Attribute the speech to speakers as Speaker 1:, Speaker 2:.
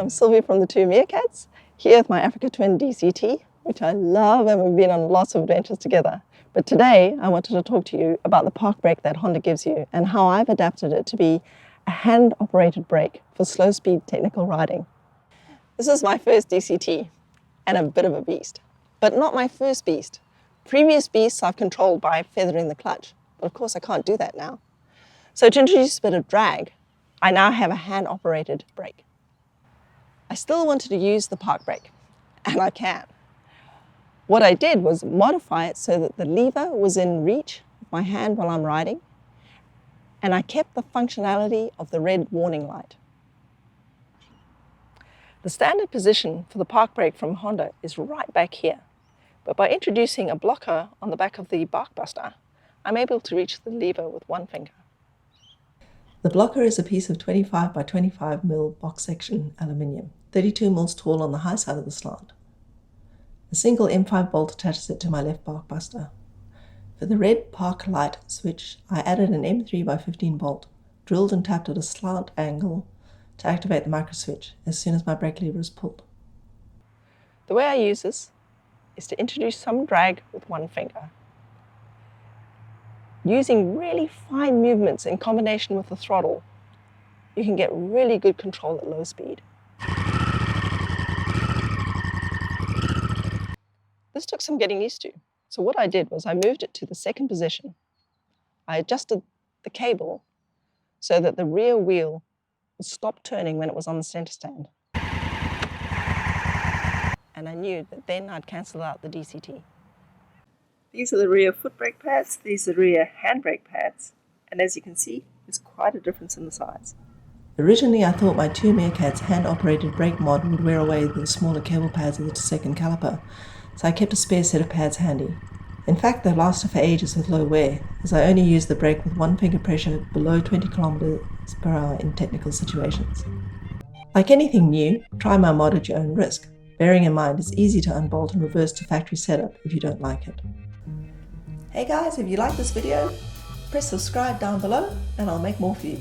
Speaker 1: I'm Sylvie from the Two Meerkats, here with my Africa Twin DCT, which I love, and we've been on lots of adventures together. But today I wanted to talk to you about the park brake that Honda gives you and how I've adapted it to be a hand-operated brake for slow-speed technical riding. This is my first DCT and a bit of a beast, but not my first beast. Previous beasts I've controlled by feathering the clutch, but of course I can't do that now. So to introduce a bit of drag, I now have a hand-operated brake. I still wanted to use the park brake, and I can. What I did was modify it so that the lever was in reach of my hand while I'm riding, and I kept the functionality of the red warning light. The standard position for the park brake from Honda is right back here, but by introducing a blocker on the back of the Barkbuster, I'm able to reach the lever with one finger. The blocker is a piece of 25 by 25 mm box section aluminium, 32 mm tall on the high side of the slant. A single M5 bolt attaches it to my left Barkbuster. For the red park light switch, I added an M3 by 15 bolt, drilled and tapped at a slant angle to activate the micro switch as soon as my brake lever is pulled. The way I use this is to introduce some drag with one finger. Using really fine movements in combination with the throttle, you can get really good control at low speed. This took some getting used to. So what I did was I moved it to the second position. I adjusted the cable so that the rear wheel would stop turning when it was on the center stand. And I knew that then I'd cancel out the DCT. These are the rear foot brake pads, these are the rear hand brake pads, and as you can see, there's quite a difference in the size. Originally I thought my Two Meerkats hand-operated brake mod would wear away the smaller cable pads of the second caliper, so I kept a spare set of pads handy. In fact, they've lasted for ages with low wear, as I only use the brake with one finger pressure below 20 km/h in technical situations. Like anything new, try my mod at your own risk, bearing in mind it's easy to unbolt and reverse to factory setup if you don't like it. Hey guys, if you like this video, press subscribe down below and I'll make more for you.